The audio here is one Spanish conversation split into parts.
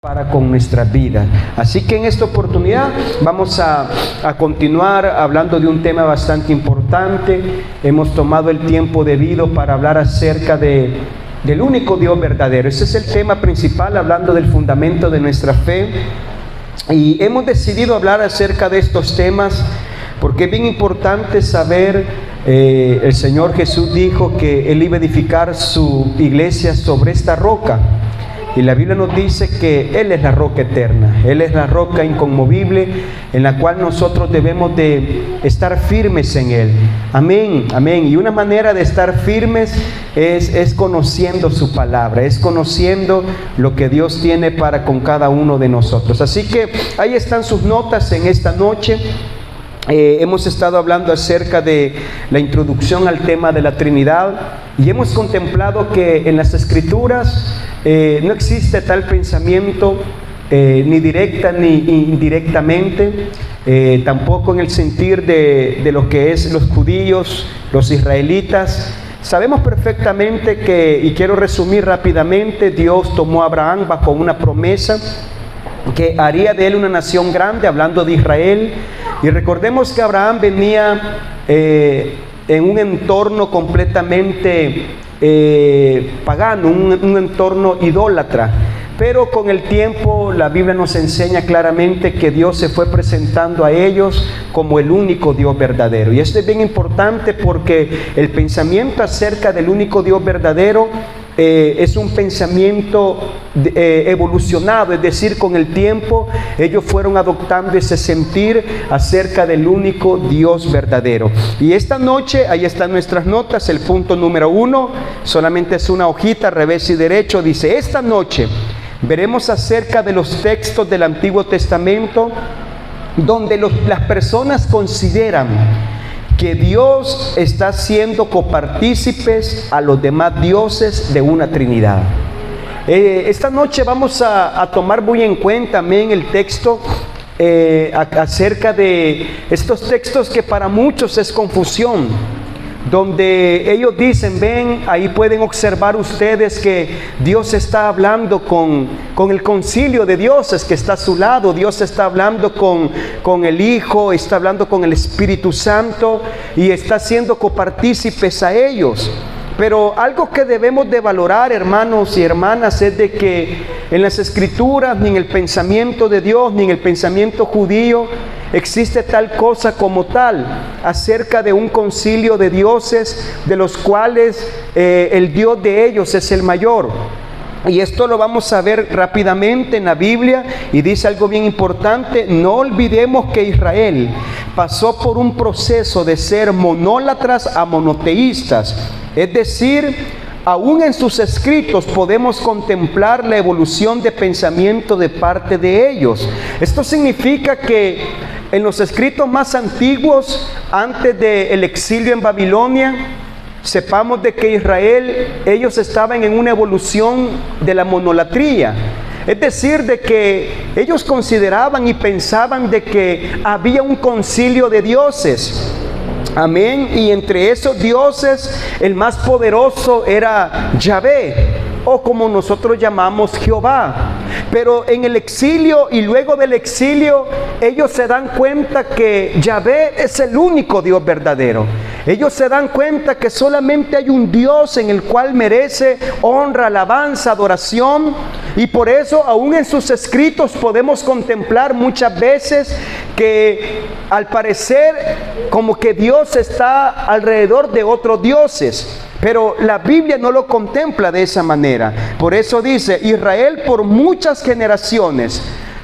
para con nuestra vida. Así que en esta oportunidad vamos a continuar hablando de un tema bastante importante. Hemos tomado el tiempo debido para hablar acerca del único Dios verdadero. Ese es el tema principal, hablando del fundamento de nuestra fe. Y hemos decidido hablar acerca de estos temas porque es bien importante saber, el Señor Jesús dijo que Él iba a edificar su iglesia sobre esta roca. Y la Biblia nos dice que Él es la roca eterna, Él es la roca inconmovible en la cual nosotros debemos de estar firmes en Él. Amén, amén. Y una manera de estar firmes es conociendo su palabra, es conociendo lo que Dios tiene para con cada uno de nosotros. Así que ahí están sus notas en esta noche. Hemos estado hablando acerca de la introducción al tema de la Trinidad y hemos contemplado que en las Escrituras no existe tal pensamiento ni directa ni indirectamente, tampoco en el sentir de lo que es los judíos, los israelitas. Sabemos perfectamente que, y quiero resumir rápidamente, Dios tomó a Abraham bajo una promesa que haría de él una nación grande, hablando de Israel. Y recordemos que Abraham venía en un entorno completamente pagano, un entorno idólatra. Pero con el tiempo la Biblia nos enseña claramente que Dios se fue presentando a ellos como el único Dios verdadero. Y esto es bien importante porque el pensamiento acerca del único Dios verdadero es un pensamiento evolucionado, es decir, con el tiempo ellos fueron adoptando ese sentir acerca del único Dios verdadero. Y esta noche, ahí están nuestras notas, el punto número 1, solamente es una hojita, revés y derecho, dice: esta noche veremos acerca de los textos del Antiguo Testamento donde las personas consideran que Dios está siendo copartícipes a los demás dioses de una Trinidad. Esta noche vamos a tomar muy en cuenta, amén, el texto acerca de estos textos que para muchos es confusión, donde ellos dicen: ven, ahí pueden observar ustedes que Dios está hablando con el concilio de dioses que está a su lado. Dios está hablando con el Hijo, está hablando con el Espíritu Santo y está siendo copartícipes a ellos. Pero algo que debemos de valorar, hermanos y hermanas, es de que en las Escrituras, ni en el pensamiento de Dios, ni en el pensamiento judío, existe tal cosa como tal, acerca de un concilio de dioses, de los cuales el Dios de ellos es el mayor. Y esto lo vamos a ver rápidamente en la Biblia, y dice algo bien importante: no olvidemos que Israel pasó por un proceso de ser monólatras a monoteístas. Es decir, aún en sus escritos podemos contemplar la evolución de pensamiento de parte de ellos. Esto significa que en los escritos más antiguos, antes del exilio en Babilonia, sepamos de que Israel, ellos estaban en una evolución de la monolatría. Es decir, de que ellos consideraban y pensaban de que había un concilio de dioses. Amén. Y entre esos dioses, el más poderoso era Yahvé, o como nosotros llamamos Jehová. Pero en el exilio y luego del exilio, ellos se dan cuenta que Yahvé es el único Dios verdadero. Ellos se dan cuenta que solamente hay un Dios en el cual merece honra, alabanza, adoración. Y por eso aún en sus escritos podemos contemplar muchas veces que al parecer como que Dios está alrededor de otros dioses. Pero la Biblia no lo contempla de esa manera. Por eso dice: Israel por muchas generaciones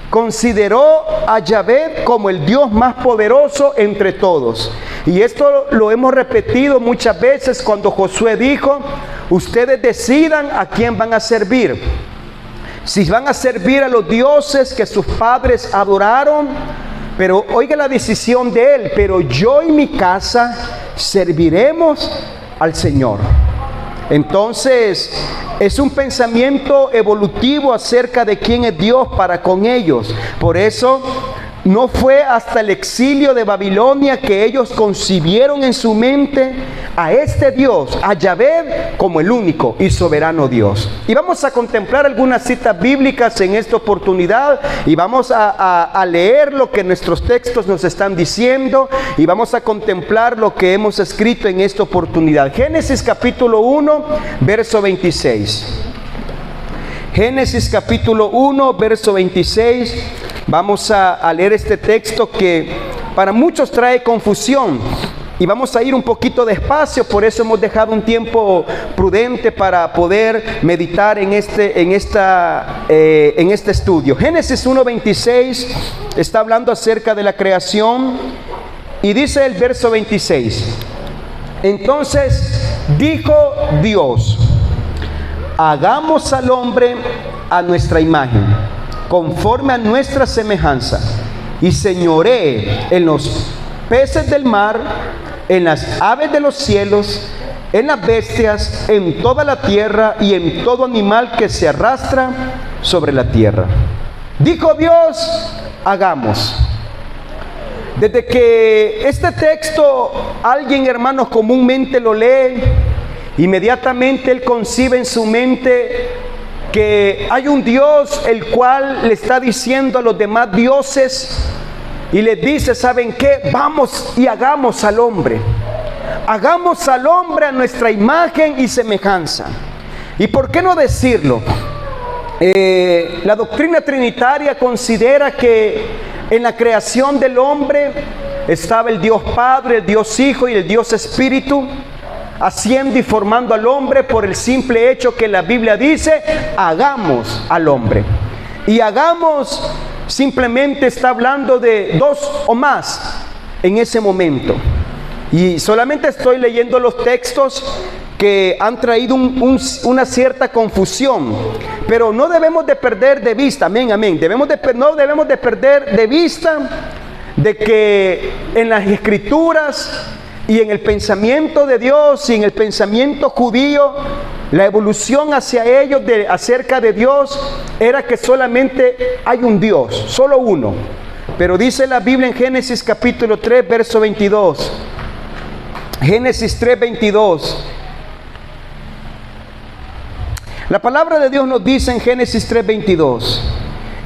consideró a Yahvé como el Dios más poderoso entre todos. Y esto lo hemos repetido muchas veces cuando Josué dijo: ustedes decidan a quién van a servir. Si van a servir a los dioses que sus padres adoraron, pero oiga la decisión de él: pero yo y mi casa serviremos al Señor. Entonces es un pensamiento evolutivo acerca de quién es Dios para con ellos. Por eso No fue hasta el exilio de Babilonia que ellos concibieron en su mente a este Dios, a Yahvé, como el único y soberano Dios. Y vamos a contemplar algunas citas bíblicas en esta oportunidad y vamos a leer lo que nuestros textos nos están diciendo y vamos a contemplar lo que hemos escrito en esta oportunidad. Génesis capítulo 1, verso 26. Génesis capítulo 1, verso 26. Vamos a leer este texto que para muchos trae confusión y vamos a ir un poquito despacio, por eso hemos dejado un tiempo prudente para poder meditar en este estudio. Génesis 1:26 está hablando acerca de la creación y dice el verso 26: entonces dijo Dios, hagamos al hombre a nuestra imagen, conforme a nuestra semejanza, y señoree en los peces del mar, en las aves de los cielos, en las bestias, en toda la tierra y en todo animal que se arrastra sobre la tierra. Dijo Dios, hagamos. Desde que este texto alguien, hermanos, comúnmente lo lee, inmediatamente él concibe en su mente que hay un Dios el cual le está diciendo a los demás dioses y les dice, ¿saben qué? Vamos y hagamos al hombre. Hagamos al hombre a nuestra imagen y semejanza. ¿Y por qué no decirlo? La doctrina trinitaria considera que en la creación del hombre estaba el Dios Padre, el Dios Hijo y el Dios Espíritu, haciendo y formando al hombre por el simple hecho que la Biblia dice, hagamos al hombre. Y hagamos simplemente está hablando de dos o más en ese momento. Y solamente estoy leyendo los textos que han traído una cierta confusión, pero no debemos de perder de vista, amén, amén, no debemos de perder de vista de que en las escrituras y en el pensamiento de Dios y en el pensamiento judío, la evolución hacia ellos acerca de Dios era que solamente hay un Dios, solo uno. Pero dice la Biblia en Génesis capítulo 3, verso 22. Génesis 3, 22. La palabra de Dios nos dice en Génesis 3, 22.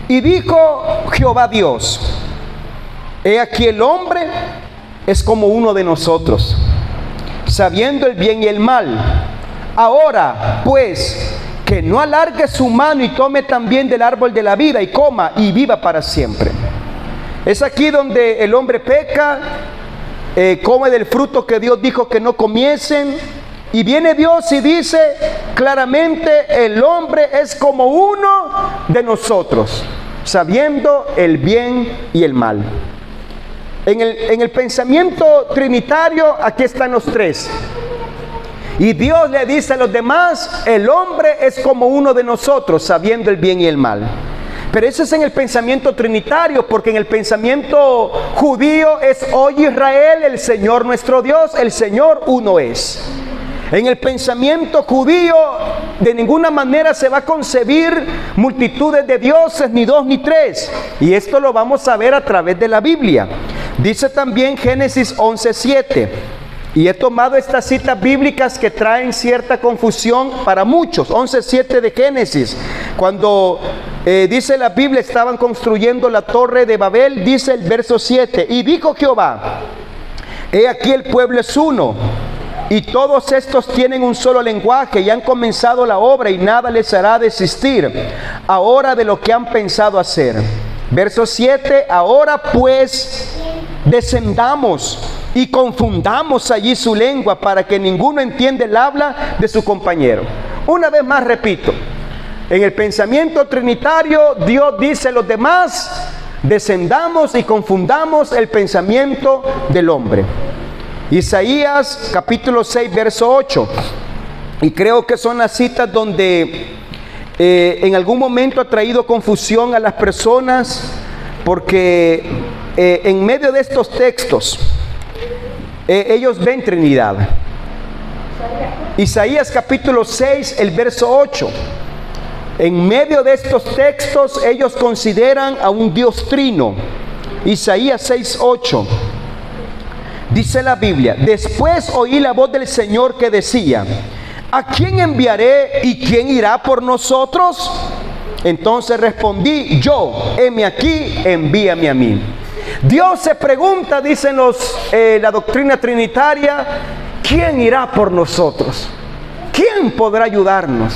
Y dijo Jehová Dios, he aquí el hombre es como uno de nosotros, sabiendo el bien y el mal. Ahora, pues, que no alargue su mano y tome también del árbol de la vida y coma y viva para siempre. Es aquí donde el hombre peca, come del fruto que Dios dijo que no comiesen, y viene Dios y dice claramente, el hombre es como uno de nosotros, sabiendo el bien y el mal. En el pensamiento trinitario, aquí están los tres. Y Dios le dice a los demás, el hombre es como uno de nosotros, sabiendo el bien y el mal. Pero eso es en el pensamiento trinitario, porque en el pensamiento judío es, oye Israel, el Señor nuestro Dios, el Señor uno es. En el pensamiento judío de ninguna manera se va a concebir multitudes de dioses, ni dos ni tres. Y esto lo vamos a ver a través de la Biblia. Dice también Génesis 11:7. Y he tomado estas citas bíblicas que traen cierta confusión para muchos. 11:7 de Génesis. Cuando dice la Biblia, estaban construyendo la torre de Babel, dice el verso 7. Y dijo Jehová, he aquí el pueblo es uno, y todos estos tienen un solo lenguaje y han comenzado la obra y nada les hará desistir ahora de lo que han pensado hacer. Verso 7, ahora pues descendamos y confundamos allí su lengua para que ninguno entienda el habla de su compañero. Una vez más repito, en el pensamiento trinitario Dios dice a los demás, descendamos y confundamos el pensamiento del hombre. Isaías capítulo 6 verso 8, y creo que son las citas donde en algún momento ha traído confusión a las personas, porque en medio de estos textos ellos ven Trinidad. Isaías capítulo 6 el verso 8, en medio de estos textos ellos consideran a un Dios trino, Isaías 6:8. Dice la Biblia: después oí la voz del Señor que decía: ¿a quién enviaré y quién irá por nosotros? Entonces respondí yo: heme aquí, envíame a mí. Dios se pregunta, dicen la doctrina trinitaria, ¿quién irá por nosotros? ¿Quién podrá ayudarnos?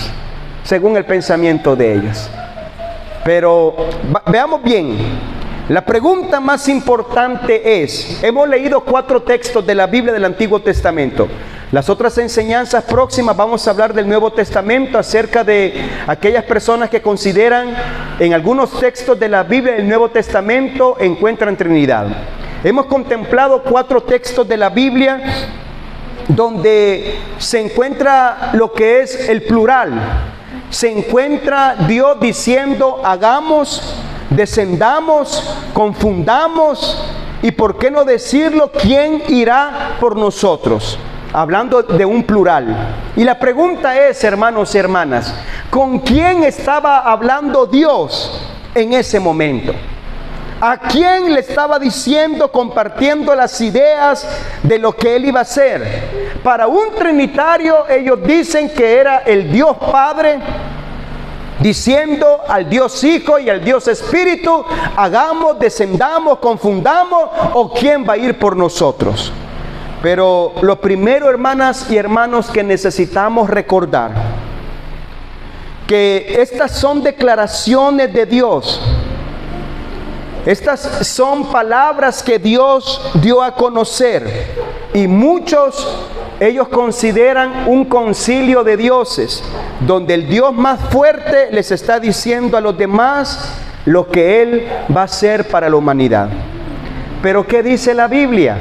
Según el pensamiento de ellos. Pero veamos bien, la pregunta más importante es, hemos leído 4 textos de la Biblia del Antiguo Testamento. Las otras enseñanzas próximas vamos a hablar del Nuevo Testamento, acerca de aquellas personas que consideran en algunos textos de la Biblia del Nuevo Testamento encuentran Trinidad. Hemos contemplado 4 textos de la Biblia donde se encuentra lo que es el plural. Se encuentra Dios diciendo: hagamos, descendamos, confundamos, y por qué no decirlo, ¿quién irá por nosotros? Hablando de un plural. Y la pregunta es, hermanos y hermanas, ¿con quién estaba hablando Dios en ese momento? ¿A quién le estaba diciendo, compartiendo las ideas de lo que Él iba a hacer? Para un trinitario, ellos dicen que era el Dios Padre diciendo al Dios Hijo y al Dios Espíritu: hagamos, descendamos, confundamos, o ¿quién va a ir por nosotros? Pero lo primero, hermanas y hermanos, que necesitamos recordar, que estas son declaraciones de Dios. Estas son palabras que Dios dio a conocer, y muchos, ellos consideran un concilio de dioses, donde el Dios más fuerte les está diciendo a los demás lo que Él va a hacer para la humanidad. Pero ¿qué dice la Biblia?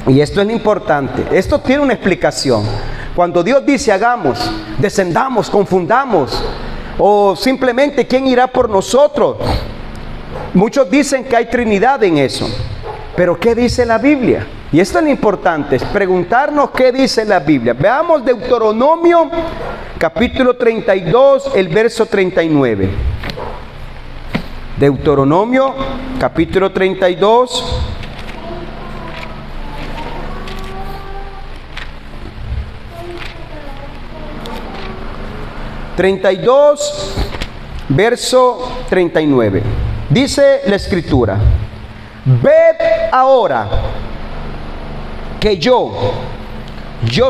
Y esto es lo importante, esto tiene una explicación. Cuando Dios dice: hagamos, descendamos, confundamos, o simplemente ¿quién irá por nosotros? Muchos dicen que hay Trinidad en eso. Pero ¿qué dice la Biblia? Y esto es lo importante, es preguntarnos qué dice la Biblia. Veamos Deuteronomio capítulo 32, el verso 39. Deuteronomio capítulo 32. Verso 39. Dice la Escritura: ved ahora que yo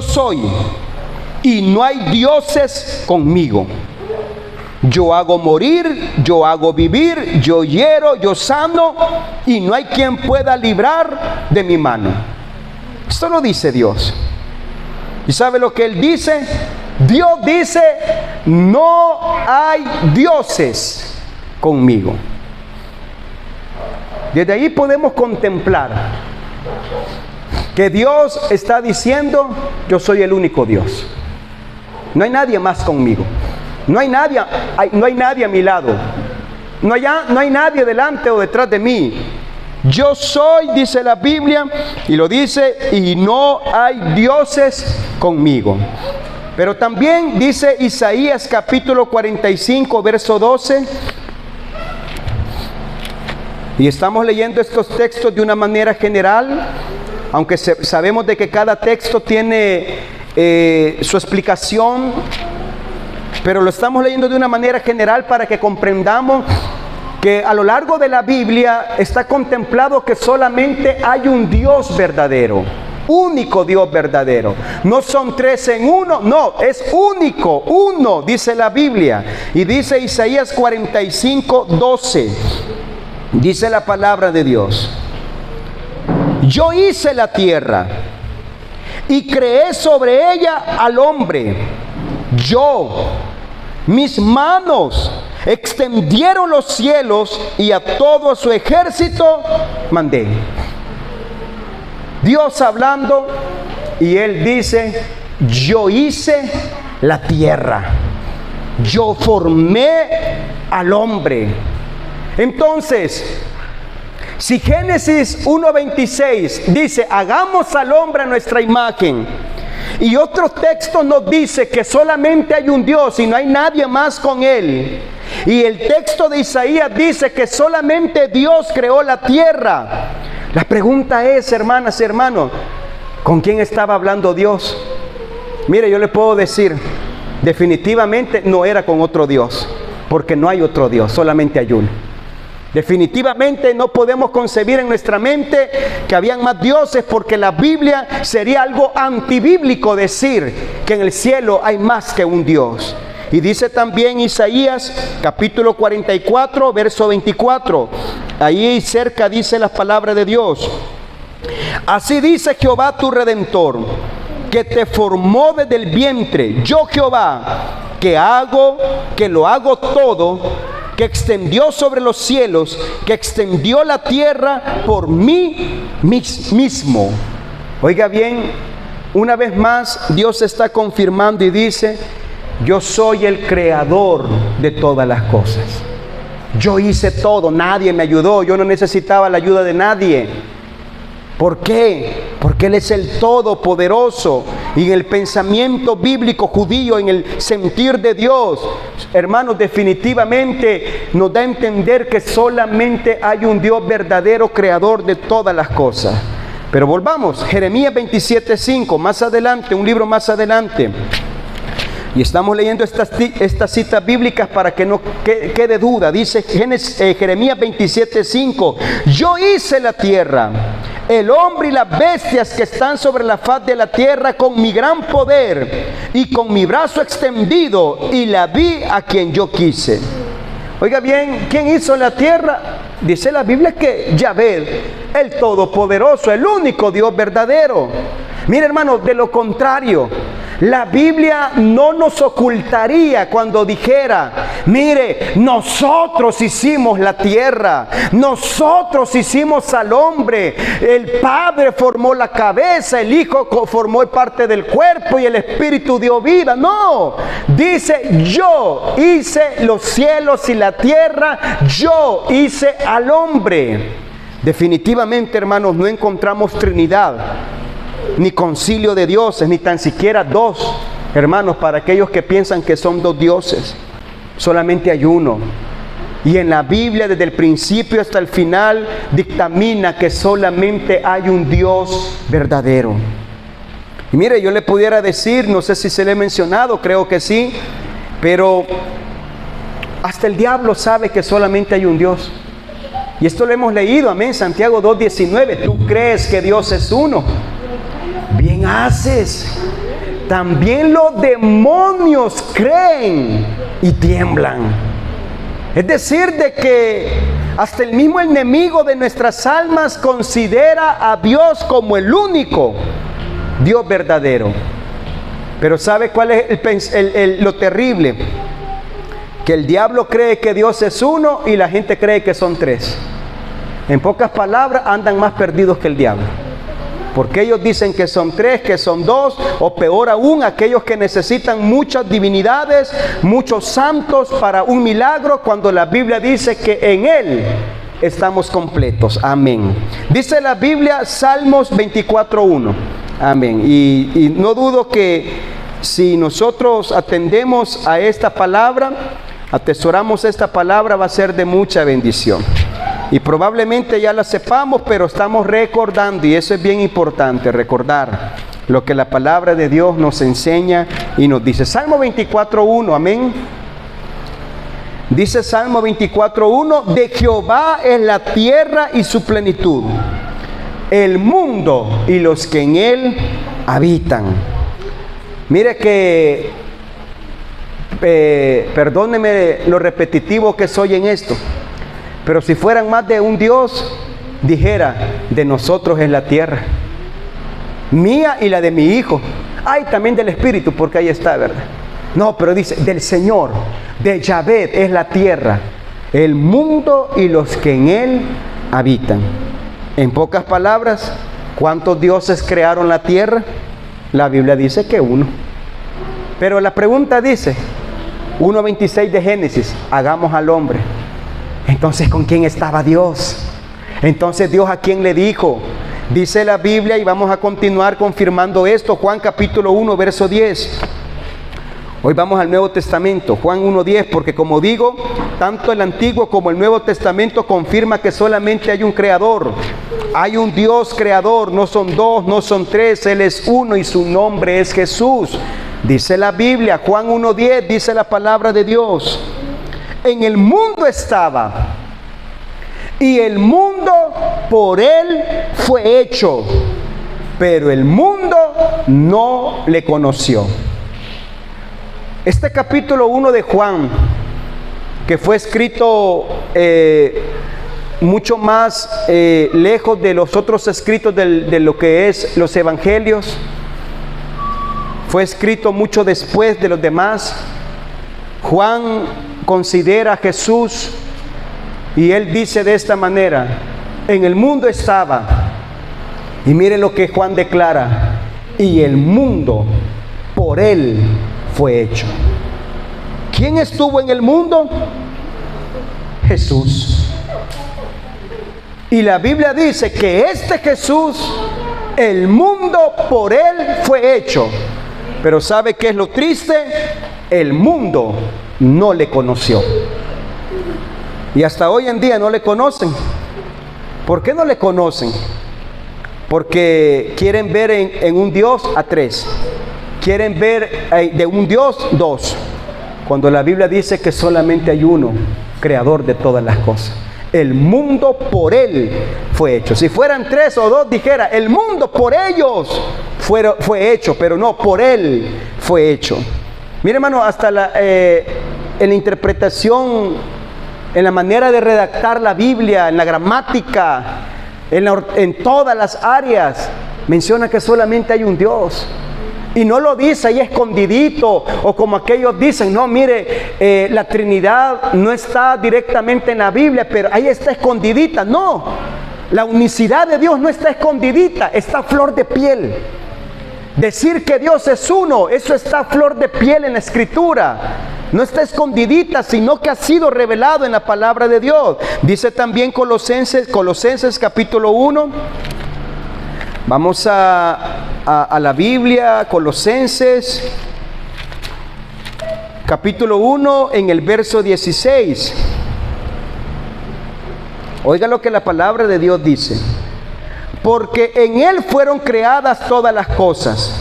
soy, y no hay dioses conmigo. Yo hago morir, yo hago vivir, yo hiero, yo sano, y no hay quien pueda librar de mi mano. Esto lo dice Dios. ¿Y sabe lo que Él dice? Dios dice: no hay dioses conmigo. Desde ahí podemos contemplar que Dios está diciendo: yo soy el único Dios. No hay nadie más conmigo. No hay nadie a mi lado. No hay nadie delante o detrás de mí. Yo soy, dice la Biblia, y lo dice, y no hay dioses conmigo. Pero también dice Isaías capítulo 45, verso 12. Y estamos leyendo estos textos de una manera general, aunque sabemos de que cada texto tiene su explicación, pero lo estamos leyendo de una manera general para que comprendamos que a lo largo de la Biblia está contemplado que solamente hay un Dios verdadero, único Dios verdadero. No son 3 en 1, no, es único, uno, dice la Biblia. Y dice Isaías 45, 12. Dice la palabra de Dios: yo hice la tierra y creé sobre ella al hombre. Mis manos extendieron los cielos y a todo su ejército mandé. Dios hablando, y Él dice: yo hice la tierra, yo formé al hombre. Entonces, si Génesis 1:26 dice: hagamos al hombre a nuestra imagen, y otro texto nos dice que solamente hay un Dios y no hay nadie más con Él, Y el texto de Isaías dice que solamente Dios creó la tierra. La pregunta es, hermanas y hermanos, ¿con quién estaba hablando Dios? Mire, yo le puedo decir, definitivamente no era con otro Dios, porque no hay otro Dios, solamente hay uno. Definitivamente no podemos concebir en nuestra mente que habían más dioses, porque la Biblia sería algo antibíblico decir que en el cielo hay más que un Dios. Y dice también Isaías capítulo 44 verso 24, ahí cerca dice las palabras de Dios: así dice Jehová tu Redentor, que te formó desde el vientre, yo Jehová, que lo hago todo, que extendió sobre los cielos, que extendió la tierra por mí mismo. Oiga bien, una vez más Dios está confirmando y dice: yo soy el creador de todas las cosas. Yo hice todo, nadie me ayudó, yo no necesitaba la ayuda de nadie. ¿Por qué? Porque Él es el Todopoderoso. Y en el pensamiento bíblico judío, en el sentir de Dios, hermanos, definitivamente nos da a entender que solamente hay un Dios verdadero, creador de todas las cosas. Pero volvamos, Jeremías 27:5, más adelante, un libro más adelante. Y estamos leyendo estas citas bíblicas para que no quede duda. Dice Jeremías 27:5, yo hice la tierra, el hombre y las bestias que están sobre la faz de la tierra con mi gran poder y con mi brazo extendido, y la di a quien yo quise. Oiga bien, ¿quién hizo la tierra? Dice la Biblia que Yahvé, el Todopoderoso, el único Dios verdadero. Mire, hermano, de lo contrario, la Biblia no nos ocultaría cuando dijera: mire, nosotros hicimos la tierra, nosotros hicimos al hombre, el Padre formó la cabeza, el Hijo formó parte del cuerpo y el Espíritu dio vida. No, dice: yo hice los cielos y la tierra, yo hice al hombre. Definitivamente, hermanos, no encontramos Trinidad, ni concilio de dioses, ni tan siquiera dos, hermanos, para aquellos que piensan que son dos dioses. Solamente hay uno. Y en la Biblia, desde el principio hasta el final, dictamina que solamente hay un Dios verdadero. Y mire, yo le pudiera decir, no sé si se le he mencionado, creo que sí, pero hasta el diablo sabe que solamente hay un Dios. Y esto lo hemos leído, amén, Santiago 2:19. Tú crees que Dios es uno, bien haces. También los demonios creen y tiemblan. Es decir, de que hasta el mismo enemigo de nuestras almas considera a Dios como el único Dios verdadero. Pero ¿sabe cuál es lo terrible? Que el diablo cree que Dios es uno y la gente cree que son tres. En pocas palabras, andan más perdidos que el diablo. Porque ellos dicen que son tres, que son dos, o peor aún, aquellos que necesitan muchas divinidades, muchos santos para un milagro, cuando la Biblia dice que en Él estamos completos. Amén. Dice la Biblia, Salmos 24:1. Amén. Y no dudo que si nosotros atendemos a esta palabra, atesoramos esta palabra, va a ser de mucha bendición. Y probablemente ya la sepamos, pero estamos recordando, y eso es bien importante, recordar lo que la palabra de Dios nos enseña y nos dice. Salmo 24:1, amén. Dice Salmo 24:1, de Jehová es la tierra y su plenitud, el mundo y los que en él habitan. Mire que, perdóneme lo repetitivo que soy en esto, pero si fueran más de un Dios, dijera: de nosotros es la tierra, mía y la de mi hijo. Ay, también del Espíritu, porque ahí está, ¿verdad? No, pero dice: del Señor, de Yahvé es la tierra, el mundo y los que en él habitan. En pocas palabras, ¿cuántos dioses crearon la tierra? La Biblia dice que uno. Pero la pregunta dice, 1:26 de Génesis, hagamos al hombre. Entonces, ¿con quién estaba Dios? Entonces, ¿Dios a quién le dijo? Dice la Biblia, y vamos a continuar confirmando esto, Juan capítulo 1, verso 10. Hoy vamos al Nuevo Testamento, Juan 1:10, porque como digo, tanto el Antiguo como el Nuevo Testamento confirma que solamente hay un creador. Hay un Dios creador, no son dos, no son tres, Él es uno y su nombre es Jesús. Dice la Biblia, Juan 1:10, dice la palabra de Dios. En el mundo estaba, y el mundo por Él fue hecho, pero el mundo no le conoció. Este capítulo 1 de Juan, que fue escrito mucho más lejos de los otros escritos de lo que es los evangelios, fue escrito mucho después de los demás. Juan considera a Jesús y él dice de esta manera: en el mundo estaba, y mire lo que Juan declara, y el mundo por él fue hecho. ¿Quién estuvo en el mundo? Jesús. Y la Biblia dice que este Jesús, el mundo por él fue hecho. Pero ¿sabe qué es lo triste? El mundo no le conoció. Y hasta hoy en día no le conocen. ¿Por qué no le conocen? Porque quieren ver en un Dios a tres. Quieren ver de un Dios dos. Cuando la Biblia dice que solamente hay uno, creador de todas las cosas. El mundo por él fue hecho. Si fueran tres o dos, dijera, el mundo por ellos fue hecho, pero no, por él fue hecho. Mire, hermano, hasta en la interpretación, en la manera de redactar la Biblia, en la gramática, en todas las áreas, menciona que solamente hay un Dios. Y no lo dice ahí escondidito, o como aquellos dicen, no, mire, la Trinidad no está directamente en la Biblia, pero ahí está escondidita. No, la unicidad de Dios no está escondidita, está a flor de piel. Decir que Dios es uno, eso está a flor de piel en la Escritura. No está escondidita, sino que ha sido revelado en la palabra de Dios. Dice también Colosenses capítulo 1. Vamos a la Biblia, Colosenses, capítulo 1, en el verso 16. Oiga lo que la palabra de Dios dice. Porque en Él fueron creadas todas las cosas,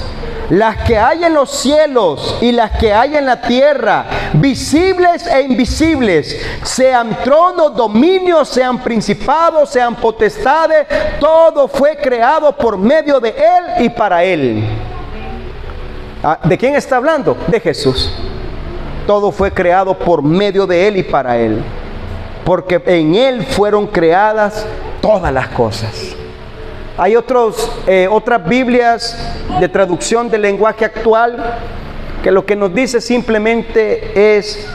las que hay en los cielos y las que hay en la tierra, visibles e invisibles, sean tronos, dominios, sean principados, sean potestades, todo fue creado por medio de Él y para Él. ¿De quién está hablando? De Jesús. Todo fue creado por medio de Él y para Él, porque en Él fueron creadas todas las cosas. Hay otras Biblias de traducción del lenguaje actual que lo que nos dice simplemente es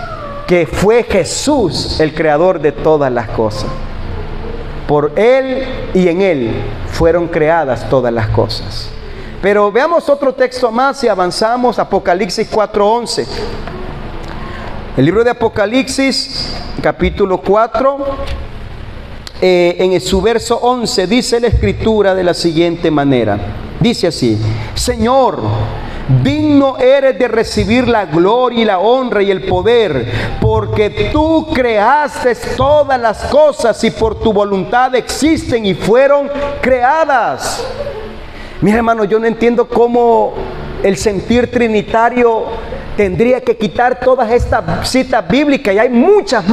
que fue Jesús el creador de todas las cosas. Por Él y en Él fueron creadas todas las cosas. Pero veamos otro texto más y avanzamos. Apocalipsis 4:11. El libro de Apocalipsis, capítulo 4. En su verso 11 dice la Escritura de la siguiente manera. Dice así: Señor, digno eres de recibir la gloria y la honra y el poder, porque tú creaste todas las cosas y por tu voluntad existen y fueron creadas. Mira, hermano, yo no entiendo cómo el sentir trinitario tendría que quitar todas estas citas bíblicas, y hay muchas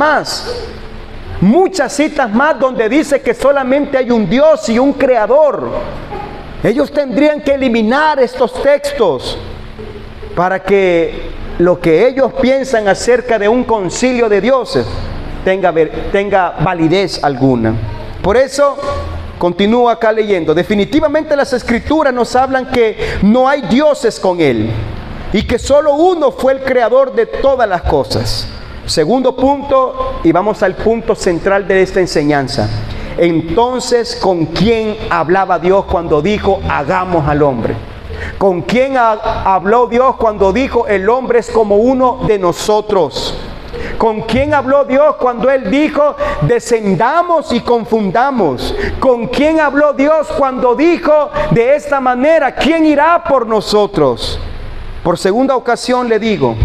citas más donde dice que solamente hay un Dios y un creador. Ellos tendrían que eliminar estos textos para que lo que ellos piensan acerca de un concilio de dioses tenga validez alguna. Por eso continúo acá leyendo. Definitivamente las Escrituras nos hablan que no hay dioses con Él y que solo uno fue el creador de todas las cosas. Segundo punto, y vamos al punto central de esta enseñanza. Entonces, ¿con quién hablaba Dios cuando dijo hagamos al hombre? ¿Con quién habló Dios cuando dijo el hombre es como uno de nosotros? ¿Con quién habló Dios cuando Él dijo descendamos y confundamos? ¿Con quién habló Dios cuando dijo de esta manera, ¿quién irá por nosotros? Por segunda ocasión le digo,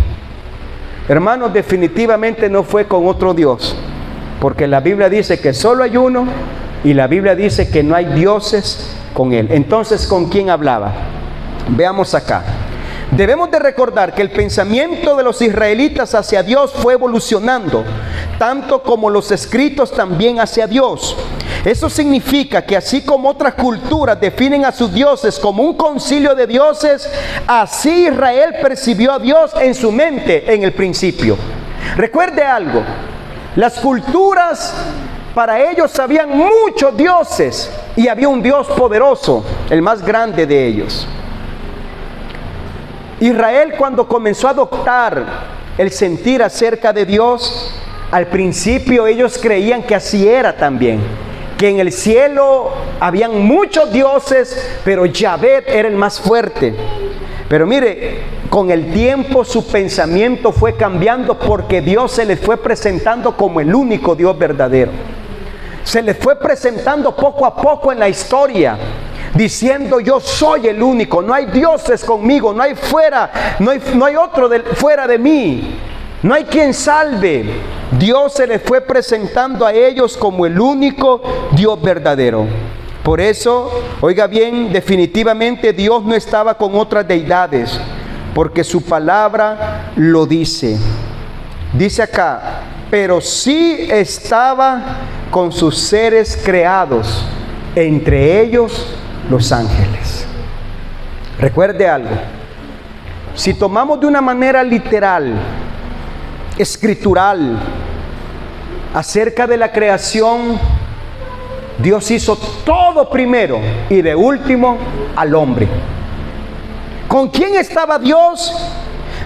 Hermanos, definitivamente no fue con otro Dios, porque la Biblia dice que solo hay uno y la Biblia dice que no hay dioses con él. Entonces, ¿con quién hablaba? Veamos acá. Debemos de recordar que el pensamiento de los israelitas hacia Dios fue evolucionando, tanto como los escritos también hacia Dios. Eso significa que así como otras culturas definen a sus dioses como un concilio de dioses, así Israel percibió a Dios en su mente en el principio. Recuerde algo, las culturas, para ellos habían muchos dioses y había un Dios poderoso, el más grande de ellos. Israel, cuando comenzó a adoptar el sentir acerca de Dios, al principio ellos creían que así era también, que en el cielo habían muchos dioses, pero Yahvé era el más fuerte. Pero mire, con el tiempo su pensamiento fue cambiando, porque Dios se les fue presentando como el único Dios verdadero. Se les fue presentando poco a poco en la historia, diciendo: yo soy el único, no hay dioses conmigo, no hay otro fuera de mí, no hay quien salve. Dios se les fue presentando a ellos como el único Dios verdadero. Por eso, oiga bien, definitivamente Dios no estaba con otras deidades, porque su palabra lo dice. Dice acá: pero sí estaba con sus seres creados, entre ellos los ángeles. Recuerde algo, si tomamos de una manera literal, escritural, acerca de la creación, Dios hizo todo primero y de último al hombre. ¿Con quién estaba Dios?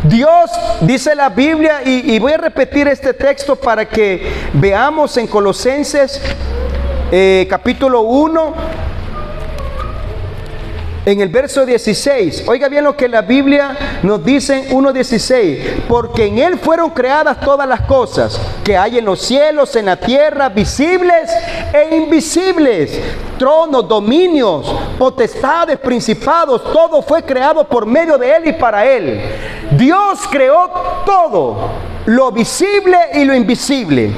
Dios, dice la Biblia, y voy a repetir este texto para que veamos en Colosenses capítulo 1, en el verso 16. Oiga bien lo que la Biblia nos dice en 1:16: porque en Él fueron creadas todas las cosas que hay en los cielos, en la tierra, visibles e invisibles, tronos, dominios, potestades, principados. Todo fue creado por medio de Él y para Él. Dios creó todo, lo visible y lo invisible,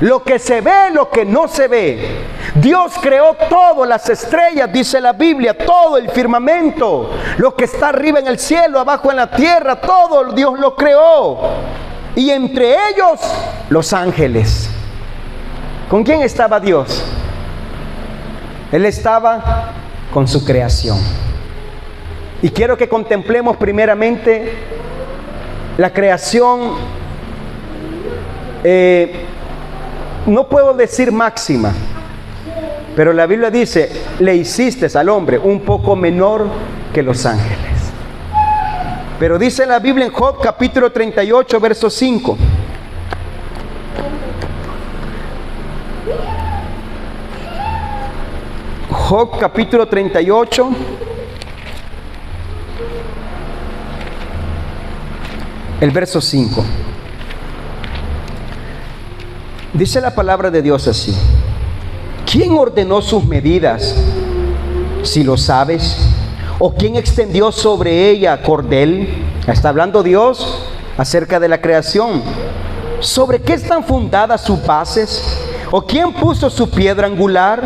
lo que se ve, lo que no se ve. Dios creó todo, las estrellas, dice la Biblia, todo el firmamento, lo que está arriba en el cielo, abajo en la tierra, todo Dios lo creó. Y entre ellos, los ángeles. ¿Con quién estaba Dios? Él estaba con su creación. Y quiero que contemplemos primeramente la creación, no puedo decir máxima, pero la Biblia dice: le hiciste al hombre un poco menor que los ángeles. Pero dice la Biblia en Job capítulo 38, verso 5. Job capítulo 38, el verso 5. Dice la palabra de Dios así: ¿quién ordenó sus medidas, si lo sabes? ¿O quién extendió sobre ella cordel? Está hablando Dios acerca de la creación. ¿Sobre qué están fundadas sus bases? ¿O quién puso su piedra angular?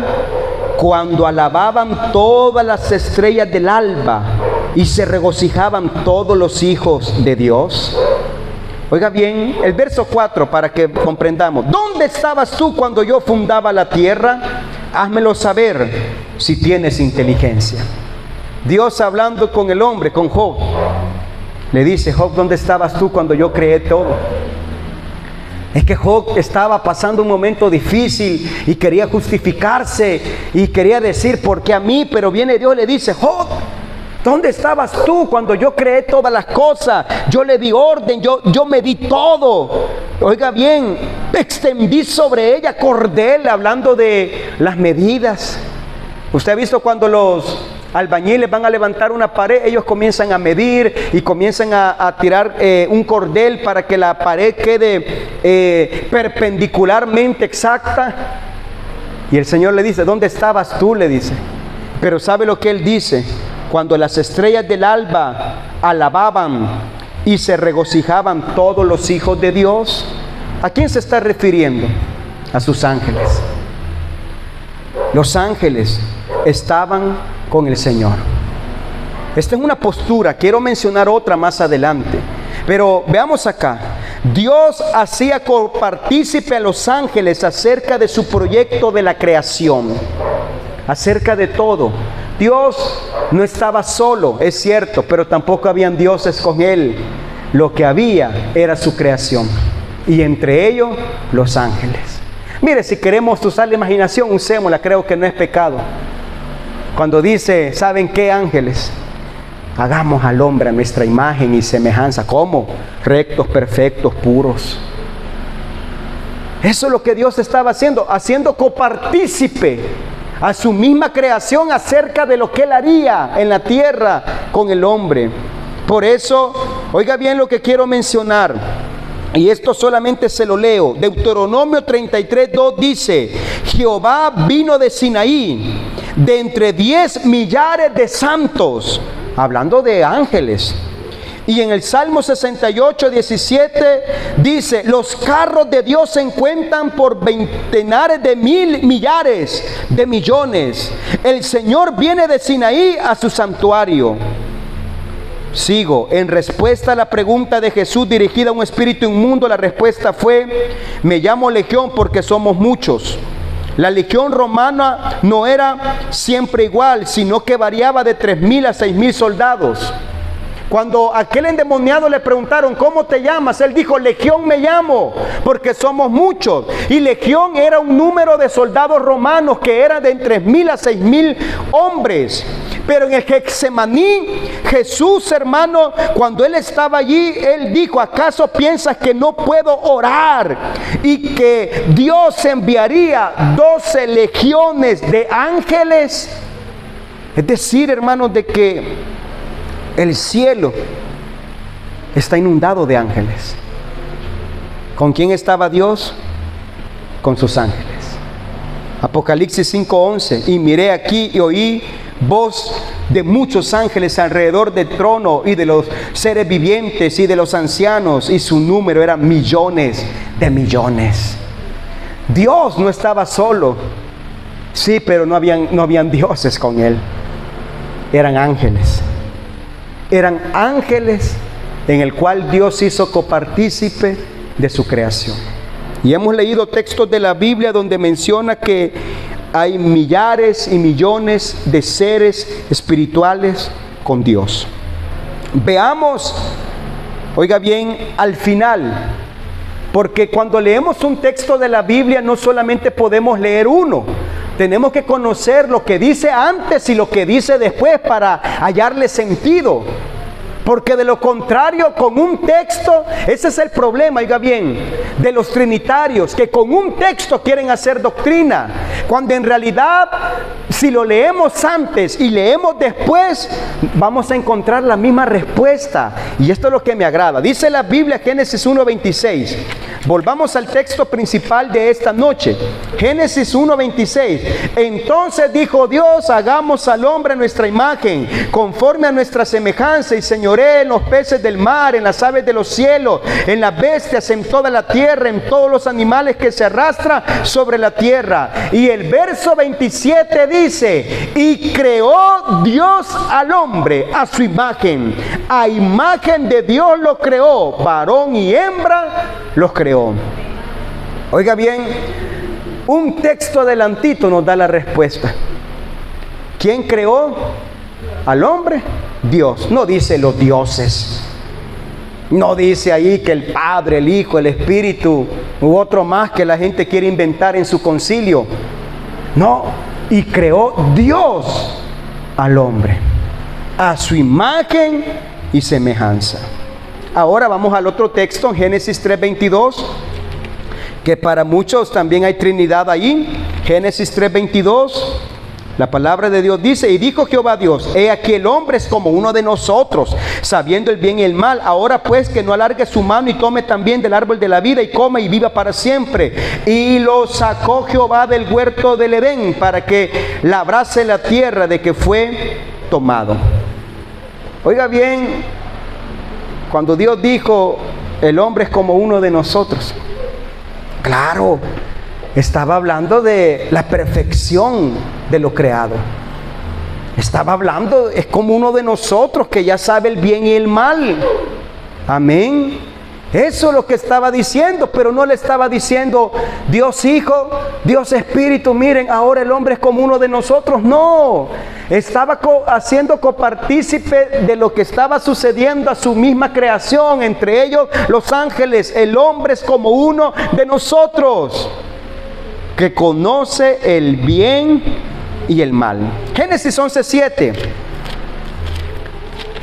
Cuando alababan todas las estrellas del alba y se regocijaban todos los hijos de Dios. Oiga bien, el verso 4 para que comprendamos. ¿Dónde estabas tú cuando yo fundaba la tierra? Házmelo saber si tienes inteligencia. Dios hablando con el hombre, con Job, le dice: Job, ¿dónde estabas tú cuando yo creé todo? Es que Job estaba pasando un momento difícil y quería justificarse y quería decir: ¿por qué a mí? Pero viene Dios y le dice: Job, ¿dónde estabas tú cuando yo creé todas las cosas? Yo le di orden, yo medí todo. Oiga bien, extendí sobre ella cordel, hablando de las medidas. Usted ha visto cuando los albañiles van a levantar una pared, ellos comienzan a medir y comienzan a tirar un cordel para que la pared quede perpendicularmente exacta. Y el Señor le dice: ¿dónde estabas tú? Le dice. Pero ¿sabe lo que Él dice? Cuando las estrellas del alba alababan y se regocijaban todos los hijos de Dios. ¿A quién se está refiriendo? A sus ángeles. Los ángeles estaban con el Señor. Esta es una postura, quiero mencionar otra más adelante, pero veamos acá. Dios hacía copartícipe a los ángeles acerca de su proyecto de la creación, acerca de todo. Dios no estaba solo, es cierto, pero tampoco habían dioses con él. Lo que había era su creación, y entre ellos los ángeles. Mire, si queremos usar la imaginación, usémosla, creo que no es pecado. Cuando dice, ¿saben qué, ángeles? Hagamos al hombre a nuestra imagen y semejanza. ¿Cómo? Rectos, perfectos, puros. Eso es lo que Dios estaba haciendo copartícipe a su misma creación acerca de lo que Él haría en la tierra con el hombre. Por eso, oiga bien lo que quiero mencionar, y esto solamente se lo leo. Deuteronomio 33:2 dice: Jehová vino de Sinaí, de entre 10 millares de santos, hablando de ángeles. Y en el Salmo 68:17 dice: los carros de Dios se encuentran por centenares de mil, millares de millones. El Señor viene de Sinaí a su santuario. Sigo, en respuesta a la pregunta de Jesús dirigida a un espíritu inmundo, la respuesta fue: me llamo Legión porque somos muchos. La legión romana no era siempre igual, sino que variaba de 3,000 a 6,000 soldados. Cuando aquel endemoniado le preguntaron: ¿cómo te llamas?, él dijo: Legión me llamo, porque somos muchos. Y legión era un número de soldados romanos que era de entre 3,000 a 6,000 hombres. Pero en el Getsemaní, Jesús, hermano, cuando él estaba allí, él dijo: ¿acaso piensas que no puedo orar y que Dios enviaría 12 legiones de ángeles? Es decir, hermanos, de que el cielo está inundado de ángeles. ¿Con quién estaba Dios? Con sus ángeles. Apocalipsis 5:11: y miré aquí y oí voz de muchos ángeles alrededor del trono y de los seres vivientes y de los ancianos, y su número era millones de millones. Dios no estaba solo, sí, pero no habían dioses con él. Eran ángeles. Eran ángeles en el cual Dios hizo copartícipe de su creación. Y hemos leído textos de la Biblia donde menciona que hay millares y millones de seres espirituales con Dios. Veamos, oiga bien, al final, porque cuando leemos un texto de la Biblia no solamente podemos leer uno, tenemos que conocer lo que dice antes y lo que dice después para hallarle sentido. Porque de lo contrario, con un texto, ese es el problema, oiga bien, de los trinitarios, que con un texto quieren hacer doctrina, cuando en realidad, si lo leemos antes y leemos después, vamos a encontrar la misma respuesta. Y esto es lo que me agrada. Dice la Biblia, Génesis 1:26. Volvamos al texto principal de esta noche. Génesis 1:26. Entonces dijo Dios: hagamos al hombre a nuestra imagen, conforme a nuestra semejanza, y señoree en los peces del mar, en las aves de los cielos, en las bestias, en toda la tierra, en todos los animales que se arrastran sobre la tierra. Y el verso 27 dice: y creó Dios al hombre a su imagen, a imagen de Dios lo creó, varón y hembra los creó. Oiga bien, un texto adelantito nos da la respuesta. ¿Quién creó al hombre? Dios. No dice los dioses, no dice ahí que el Padre, el Hijo, el Espíritu u otro más que la gente quiere inventar en su concilio. No, y creó Dios al hombre a su imagen y semejanza. Ahora vamos al otro texto, en Génesis 3:22, que para muchos también hay Trinidad ahí. Génesis 3:22. La palabra de Dios dice: y dijo Jehová Dios: he aquí el hombre es como uno de nosotros, sabiendo el bien y el mal. Ahora pues que no alargue su mano y tome también del árbol de la vida y coma y viva para siempre. Y lo sacó Jehová del huerto del Edén para que labrase la tierra de que fue tomado. Oiga bien, cuando Dios dijo, el hombre es como uno de nosotros, claro, estaba hablando de la perfección de lo creado. Estaba hablando, es como uno de nosotros que ya sabe el bien y el mal. Amén. Eso es lo que estaba diciendo, pero no le estaba diciendo Dios Hijo, Dios Espíritu, miren, ahora el hombre es como uno de nosotros. No, estaba haciendo copartícipe de lo que estaba sucediendo a su misma creación, entre ellos los ángeles. El hombre es como uno de nosotros, que conoce el bien y el mal. Génesis 11:7.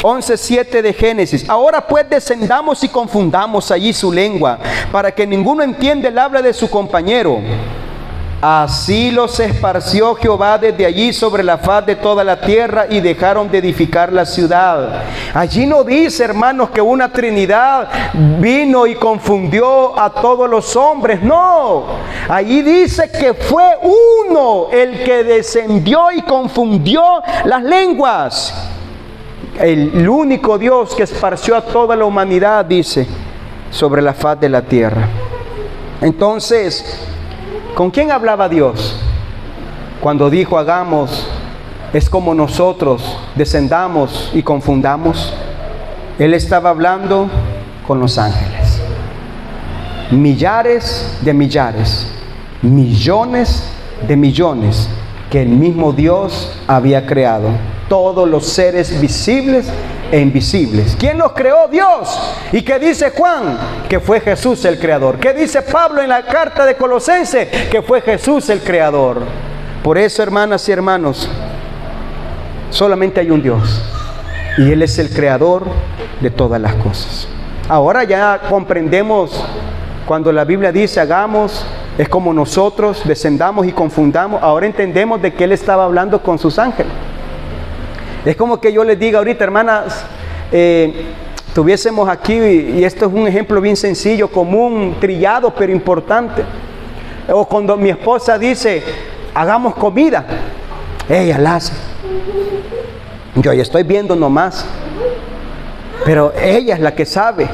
11:7 de Génesis. Ahora pues descendamos y confundamos allí su lengua, para que ninguno entienda el habla de su compañero. Así los esparció Jehová desde allí sobre la faz de toda la tierra, y dejaron de edificar la ciudad. Allí no dice, hermanos, que una trinidad vino y confundió a todos los hombres. No, allí dice que fue uno el que descendió y confundió las lenguas. El único Dios que esparció a toda la humanidad, dice, sobre la faz de la tierra. Entonces, ¿con quién hablaba Dios? Cuando dijo, hagamos, es como nosotros, descendamos y confundamos. Él estaba hablando con los ángeles. Millares de millares, millones de millones, que el mismo Dios había creado. Todos los seres visibles e invisibles. ¿Quién los creó? Dios. ¿Y qué dice Juan? Que fue Jesús el creador. ¿Qué dice Pablo en la carta de Colosenses? Que fue Jesús el creador. Por eso, hermanas y hermanos, solamente hay un Dios, y Él es el creador de todas las cosas. Ahora ya comprendemos cuando la Biblia dice, hagamos, es como nosotros, descendamos y confundamos. Ahora entendemos de que Él estaba hablando con sus ángeles. Es como que yo les diga ahorita, hermanas, tuviésemos aquí, y esto es un ejemplo bien sencillo, común, trillado, pero importante. O cuando mi esposa dice, hagamos comida, ella la hace. Yo ya estoy viendo nomás, pero ella es la que sabe.